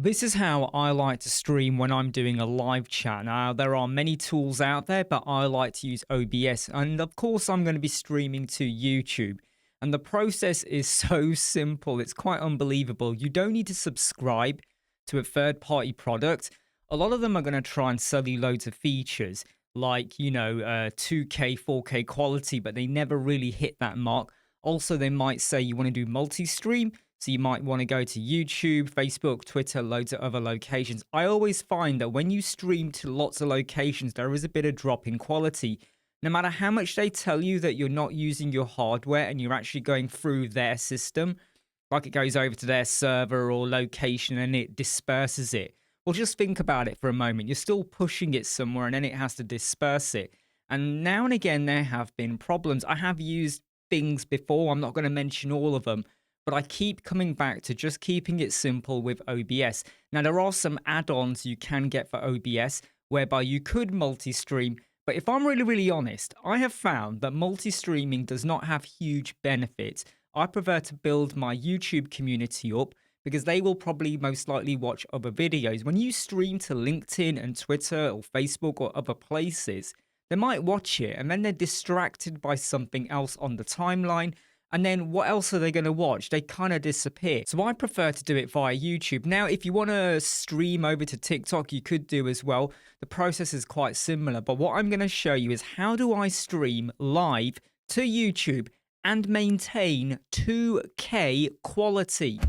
This is how I like to stream when I'm doing a live chat. Now, there are many tools out there, but I like to use OBS. And of course, I'm going to be streaming to YouTube. And the process is so simple. It's quite unbelievable. You don't need to subscribe to a third-party product. A lot of them are going to try and sell you loads of features like, 2K, 4K quality, but they never really hit that mark. Also, they might say you want to do multi-stream. So you might want to go to YouTube, Facebook, Twitter, loads of other locations. I always find that when you stream to lots of locations, there is a bit of drop in quality. No matter how much they tell you that you're not using your hardware and you're actually going through their system, like it goes over to their server or location and it disperses it. Well, just think about it for a moment. You're still pushing it somewhere and then it has to disperse it. And now and again, there have been problems. I have used things before. I'm not going to mention all of them. But I keep coming back to just keeping it simple with OBS. Now, there are some add-ons you can get for OBS whereby you could multi-stream. But if I'm really honest, I have found that multi-streaming does not have huge benefits. I prefer to build my YouTube community up because they will probably most likely watch other videos. When you stream to LinkedIn and Twitter or Facebook or other places, they might watch it and then they're distracted by something else on the timeline. And then what else are they going to watch? They kind of disappear. So I prefer to do it via YouTube. Now, if you want to stream over to TikTok, you could do as well. The process is quite similar. But what I'm going to show you is how do I stream live to YouTube and maintain 2K quality.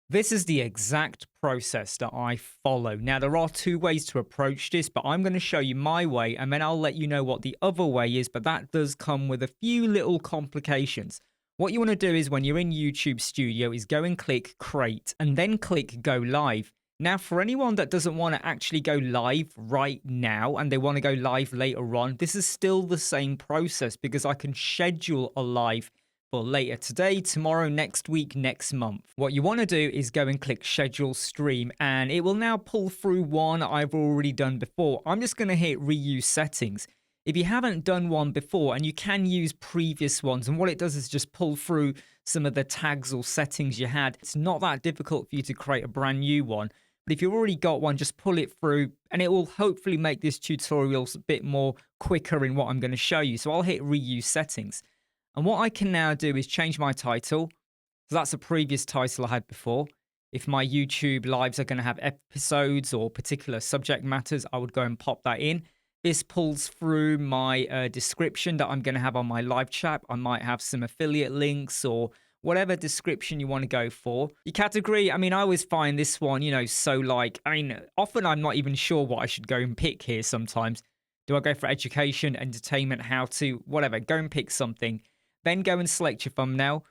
This is the exact process that I follow. Now, there are two ways to approach this, but I'm going to show you my way, and then I'll let you know what the other way is, but that does come with a few little complications. What you want to do is when you're in YouTube Studio is go and click Create, and then click Go Live. Now, for anyone that doesn't want to actually go live right now, and they want to go live later on, this is still the same process because I can schedule a live for later today, tomorrow, next week, next month. What you want to do is go and click schedule stream and it will now pull through one I've already done before. I'm just going to hit reuse settings. If you haven't done one before, and you can use previous ones, and what it does is just pull through some of the tags or settings you had. It's not that difficult for you to create a brand new one. But if you've already got one, just pull it through and it will hopefully make this tutorial a bit more quicker in what I'm going to show you. So I'll hit reuse settings. And what I can now do is change my title. So that's a previous title I had before. If my YouTube lives are going to have episodes or particular subject matters, I would go and pop that in. This pulls through my description that I'm going to have on my live chat. I might have some affiliate links or whatever description you want to go for. Your category, I always find this one, often I'm not even sure what I should go and pick here sometimes. Do I go for education, entertainment, how to, whatever, go and pick something. Then go and select your thumbnail.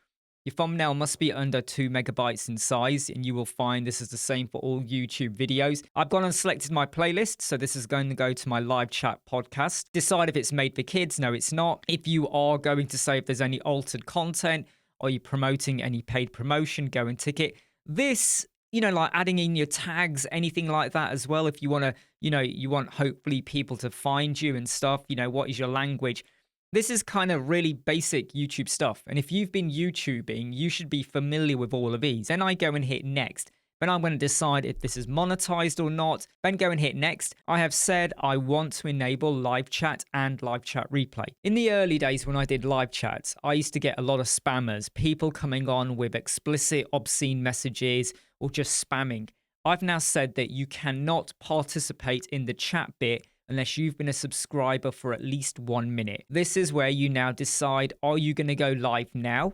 Your thumbnail must be under 2 megabytes in size, and you will find this is the same for all YouTube videos. I've gone and selected my playlist, so this is going to go to my live chat podcast. Decide if it's made for kids. No, it's not. If you are going to say if there's any altered content, or you're promoting any paid promotion, go and tick it. This, like adding in your tags, anything like that as well. If you want to, you want hopefully people to find you and stuff, what is your language? This is kind of really basic YouTube stuff. And if you've been YouTubing, you should be familiar with all of these. Then I go and hit next. Then I'm going to decide if this is monetized or not. Then go and hit next. I have said I want to enable live chat and live chat replay. In the early days when I did live chats, I used to get a lot of spammers, people coming on with explicit, obscene messages or just spamming. I've now said that you cannot participate in the chat bit unless you've been a subscriber for at least 1 minute. This is where you now decide, are you going to go live now?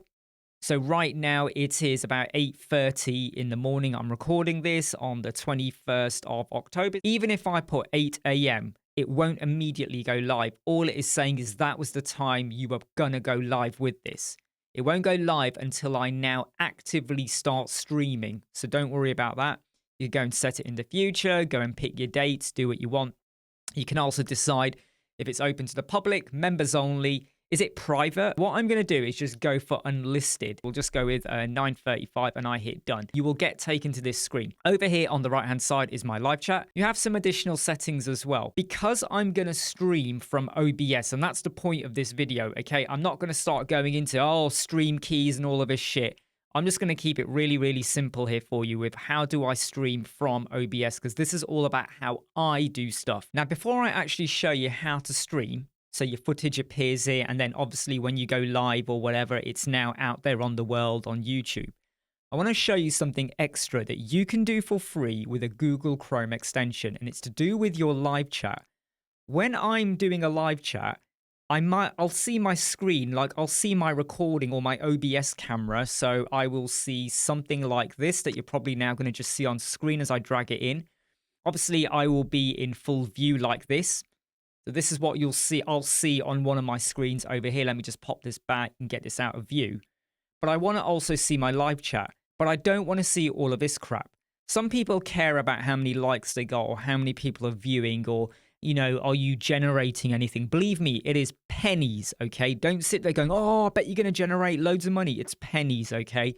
So right now it is about 8:30 in the morning. I'm recording this on the 21st of October. Even if I put 8 a.m., it won't immediately go live. All it is saying is that was the time you were going to go live with this. It won't go live until I now actively start streaming. So don't worry about that. You go and set it in the future, go and pick your dates, do what you want. You can also decide if it's open to the public, members only. Is it private? What I'm going to do is just go for unlisted. We'll just go with 9:35 and I hit done. You will get taken to this screen. Over here on the right hand side is my live chat. You have some additional settings as well. Because I'm going to stream from OBS, and that's the point of this video, okay? I'm not going to start going into, stream keys and all of this shit. I'm just going to keep it really, really simple here for you with how do I stream from OBS, because this is all about how I do stuff. Now, before I actually show you how to stream, so your footage appears here, and then obviously when you go live or whatever, it's now out there on the world on YouTube. I want to show you something extra that you can do for free with a Google Chrome extension, and it's to do with your live chat. When I'm doing a live chat, I'll see my screen, like I'll see my recording or my OBS camera. So I will see something like this that you're probably now going to just see on screen as I drag it in. Obviously, I will be in full view like this. So this is what you'll see. I'll see on one of my screens over here. Let me just pop this back and get this out of view. But I want to also see my live chat, but I don't want to see all of this crap. Some people care about how many likes they got or how many people are viewing or, you know, are you generating anything? Believe me, it is pennies, okay? Don't sit there going, oh, I bet you're going to generate loads of money. It's pennies, okay?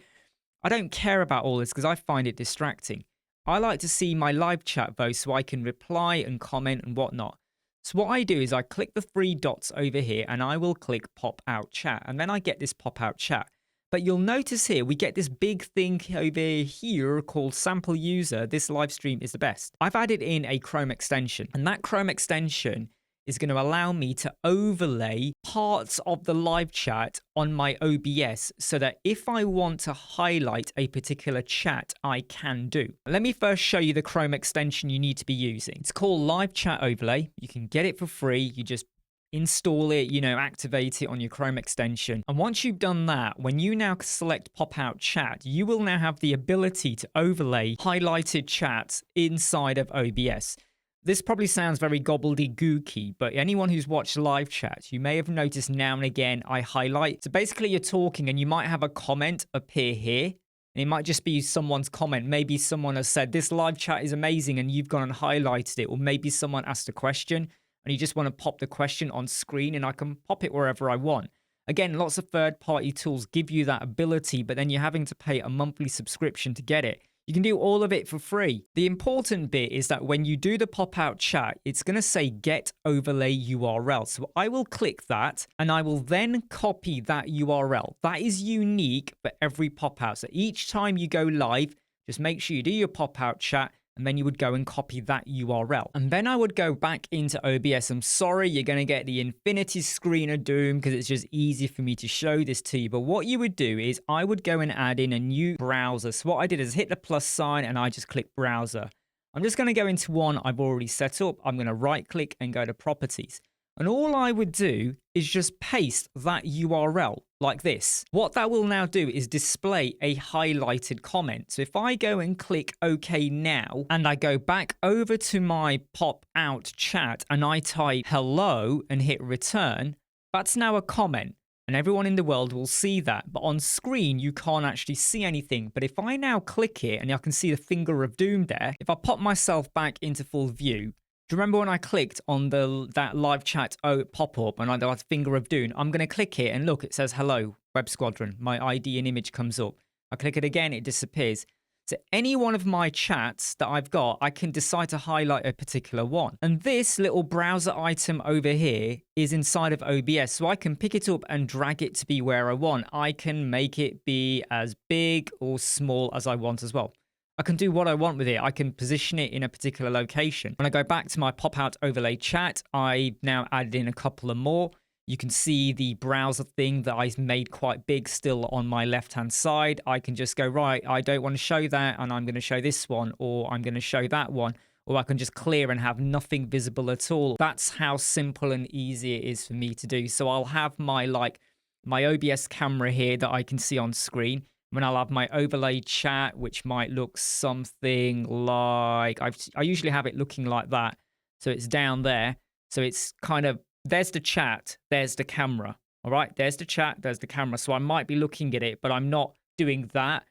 I don't care about all this because I find it distracting. I like to see my live chat though, so I can reply and comment and whatnot. So what I do is I click the three dots over here and I will click pop out chat, and then I get this pop out chat. But you'll notice here, we get this big thing over here called sample user. This live stream is the best. I've added in a Chrome extension, and that Chrome extension is going to allow me to overlay parts of the live chat on my OBS so that if I want to highlight a particular chat, I can do. Let me first show you the Chrome extension you need to be using. It's called Live Chat Overlay. You can get it for free. You just install it, you know, activate it on your Chrome extension. And once you've done that, when you now select pop out chat, you will now have the ability to overlay highlighted chats inside of OBS. This probably sounds very gobbledygooky, but anyone who's watched live chat, you may have noticed now and again I highlight. So basically you're talking and you might have a comment appear here. And it might just be someone's comment. Maybe someone has said, this live chat is amazing, and you've gone and highlighted it. Or maybe someone asked a question and you just want to pop the question on screen, and I can pop it wherever I want. Again, lots of third-party tools give you that ability, but then you're having to pay a monthly subscription to get it. You can do all of it for free. The important bit is that when you do the pop-out chat, it's going to say get overlay URL. So I will click that, and I will then copy that URL. That is unique for every pop-out. So each time you go live, just make sure you do your pop-out chat, and then you would go and copy that URL. And then I would go back into OBS. I'm sorry, you're going to get the infinity screen of doom because it's just easy for me to show this to you. But what you would do is I would go and add in a new browser. So what I did is hit the plus sign and I just click browser. I'm just going to go into one I've already set up. I'm going to right click and go to properties. And all I would do is just paste that URL like this. What that will now do is display a highlighted comment. So if I go and click OK now, and I go back over to my pop out chat and I type hello and hit return, that's now a comment. And everyone in the world will see that. But on screen, you can't actually see anything. But if I now click it and I can see the finger of doom there, if I pop myself back into full view, do you remember when I clicked on that live chat pop-up and I got finger of doom? I'm going to click it and look, it says hello, Web Squadron. My ID and image comes up. I click it again, it disappears. So any one of my chats that I've got, I can decide to highlight a particular one. And this little browser item over here is inside of OBS. So I can pick it up and drag it to be where I want. I can make it be as big or small as I want as well. I can do what I want with it. I can position it in a particular location. When I go back to my pop-out overlay chat, I now added in a couple of more. You can see the browser thing that I made quite big still on my left-hand side. I can just go, right, I don't want to show that, and I'm going to show this one, or I'm going to show that one, or I can just clear and have nothing visible at all. That's how simple and easy it is for me to do. So I'll have my OBS camera here that I can see on screen. When I'll have my overlay chat, which might look something like, I usually have it looking like that. So it's down there. So it's kind of, there's the chat, there's the camera. All right, there's the chat, there's the camera. So I might be looking at it, but I'm not doing that.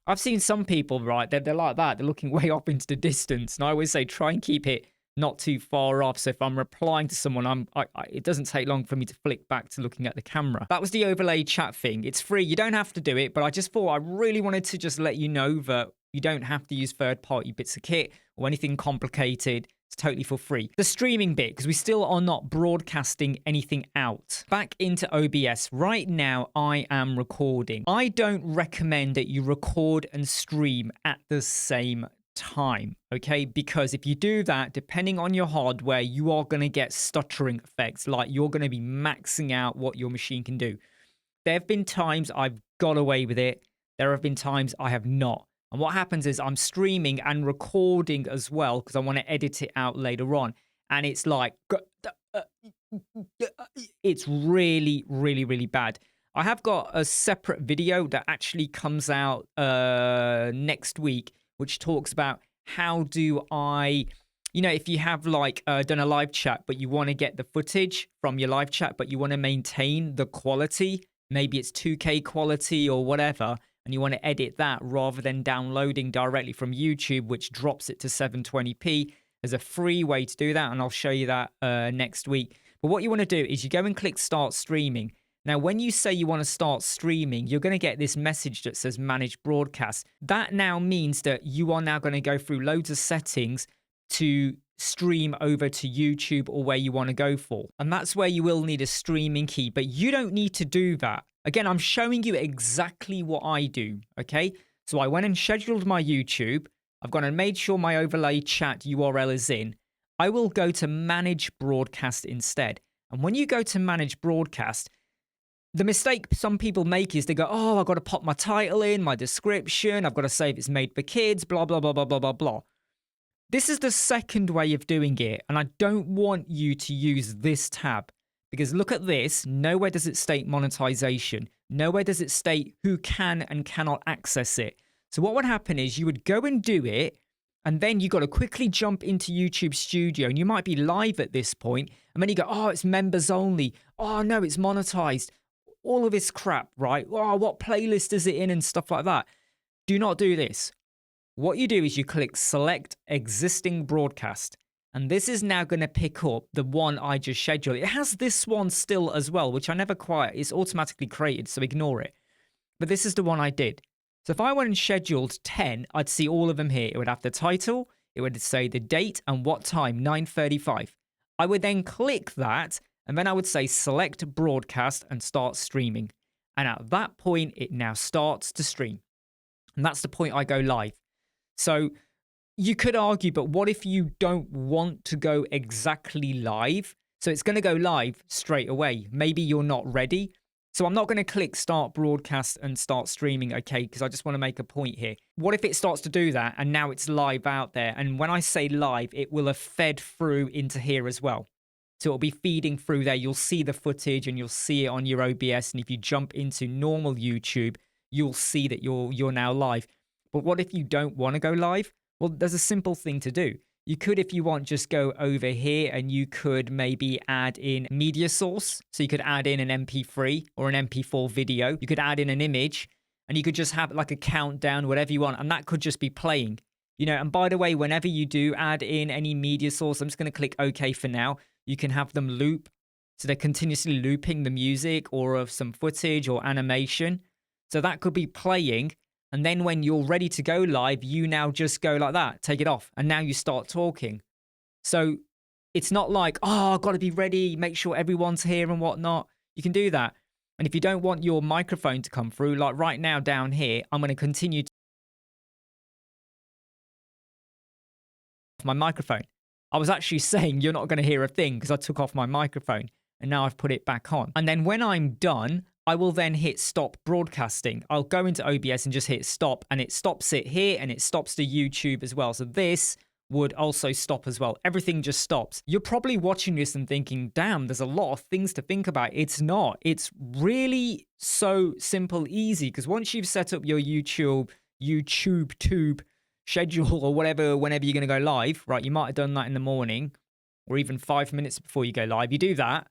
I've seen some people, right, they're like that. They're looking way off into the distance. And I always say, try and keep it not too far off. So if I'm replying to someone, it doesn't take long for me to flick back to looking at the camera. That was the overlay chat thing. It's free. You don't have to do it, but I just thought I really wanted to just let you know that you don't have to use third-party bits of kit or anything complicated. It's totally for free. The streaming bit, because we still are not broadcasting anything out. Back into OBS. Right now, I am recording. I don't recommend that you record and stream at the same time, okay? Because if you do that, depending on your hardware, you are going to get stuttering effects. Like you're going to be maxing out what your machine can do. There have been times I've got away with it. There have been times I have not. And what happens is I'm streaming and recording as well because I want to edit it out later on. And it's like, it's really, really, really bad. I have got a separate video that actually comes out next week, which talks about how do I, if you have like done a live chat, but you want to get the footage from your live chat, but you want to maintain the quality, maybe it's 2K quality or whatever, and you want to edit that rather than downloading directly from YouTube, which drops it to 720p. There's a free way to do that, and I'll show you that next week. But what you want to do is you go and click Start Streaming. Now, when you say you want to start streaming, you're going to get this message that says Manage Broadcast. That now means that you are now going to go through loads of settings to stream over to YouTube or where you want to go for. And that's where you will need a streaming key, but you don't need to do that. Again, I'm showing you exactly what I do, okay? So I went and scheduled my YouTube. I've gone and made sure my overlay chat URL is in. I will go to Manage Broadcast instead. And when you go to Manage Broadcast, the mistake some people make is they go, oh, I've got to pop my title in, my description. I've got to say if it's made for kids, blah, blah, blah, blah, blah, blah, blah. This is the second way of doing it. And I don't want you to use this tab. Because look at this, nowhere does it state monetization. Nowhere does it state who can and cannot access it. So what would happen is you would go and do it, and then you got to quickly jump into YouTube Studio, and you might be live at this point, and then you go, oh, it's members only. Oh, no, it's monetized. All of this crap, right? Oh, what playlist is it in and stuff like that. Do not do this. What you do is you click Select Existing Broadcast. And this is now going to pick up the one I just scheduled. It has this one still as well, which I never quite, it's automatically created, so ignore it. But this is the one I did. So if I went and scheduled 10, I'd see all of them here. It would have the title, it would say the date and what time, 9:35. I would then click that, and then I would say select broadcast and start streaming. And at that point, it now starts to stream. And that's the point I go live. So you could argue, but what if you don't want to go exactly live? So it's going to go live straight away. Maybe you're not ready. So I'm not going to click start broadcast and start streaming, okay, because I just want to make a point here. What if it starts to do that and now it's live out there? And when I say live, it will have fed through into here as well. So it'll be feeding through there. You'll see the footage and you'll see it on your OBS. And if you jump into normal YouTube, you'll see that you're now live. But what if you don't want to go live? Well, there's a simple thing to do. You could, if you want, just go over here and you could maybe add in media source. So you could add in an MP3 or an MP4 video. You could add in an image and you could just have like a countdown, whatever you want. And that could just be playing, and by the way, whenever you do add in any media source, I'm just going to click OK for now. You can have them loop. So they're continuously looping the music or of some footage or animation. So that could be playing. And then when you're ready to go live, you now just go like that, take it off, and now you start talking. So it's not like, oh, I've got to be ready, make sure everyone's here and whatnot. You can do that. And if you don't want your microphone to come through, like right now down here, I'm going to continue to my microphone. I was actually saying you're not going to hear a thing because I took off my microphone and now I've put it back on. And then when I'm done, I will then hit stop broadcasting. I'll go into OBS and just hit stop, and it stops it here and it stops the YouTube as well. So this would also stop as well. Everything just stops. You're probably watching this and thinking, damn, there's a lot of things to think about. It's not. It's really so simple, easy, because once you've set up your YouTube tube schedule or whatever, whenever you're going to go live, right? You might have done that in the morning or even 5 minutes before you go live. You do that,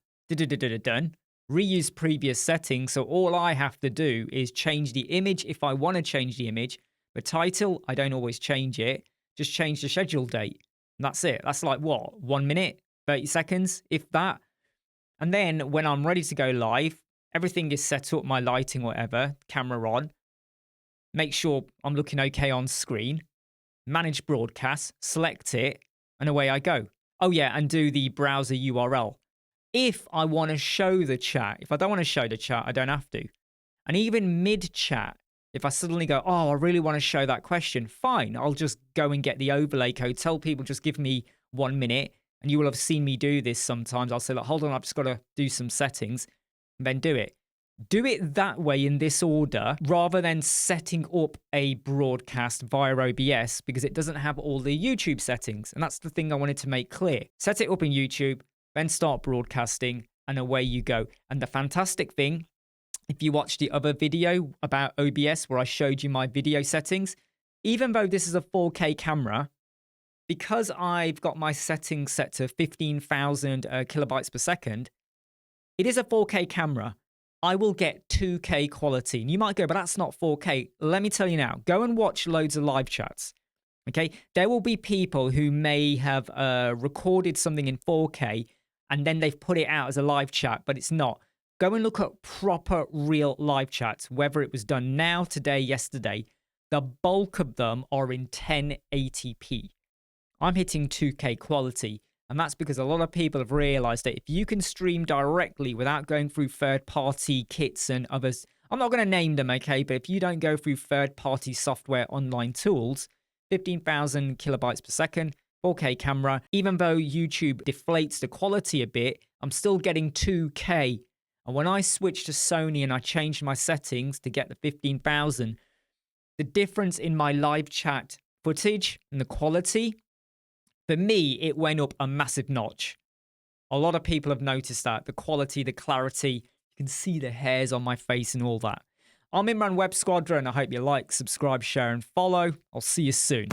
done. Reuse previous settings. So all I have to do is change the image if I want to change the image. The title, I don't always change it. Just change the schedule date. And that's it. That's like what? 1 minute, 30 seconds, if that. And then when I'm ready to go live, everything is set up, my lighting, whatever, camera on. Make sure I'm looking okay on screen. Manage broadcast, select it. and away I go. Oh yeah, and do the browser URL. If I want to show the chat, if I don't want to show the chat, I don't have to. And even mid chat, if I suddenly go, oh, I really want to show that question, fine, I'll just go and get the overlay code. Tell people, just give me 1 minute. And you will have seen me do this sometimes. I'll say, like, hold on, I've just got to do some settings, and then do it. Do it that way in this order rather than setting up a broadcast via OBS, because it doesn't have all the YouTube settings. And that's the thing I wanted to make clear. Set it up in YouTube, then start broadcasting, and away you go. And the fantastic thing, if you watch the other video about OBS where I showed you my video settings, even though this is a 4K camera, because I've got my settings set to 15,000 kilobytes per second, it is a 4K camera. I will get 2K quality. And you might go, but that's not 4K. Let me tell you now, go and watch loads of live chats. Okay, there will be people who may have recorded something in 4K and then they've put it out as a live chat, but it's not. Go and look at proper real live chats, whether it was done now, today, yesterday. The bulk of them are in 1080p. I'm hitting 2K quality, and that's because a lot of people have realized that if you can stream directly without going through third-party kits and others, I'm not going to name them, okay, but if you don't go through third-party software online tools, 15,000 kilobytes per second, 4K camera, even though YouTube deflates the quality a bit, I'm still getting 2K. And when I switched to Sony and I changed my settings to get the 15,000, the difference in my live chat footage and the quality, for me, it went up a massive notch. A lot of people have noticed that. The quality, the clarity, you can see the hairs on my face and all that. I'm Imran Web Squadron. I hope you like, subscribe, share, and follow. I'll see you soon.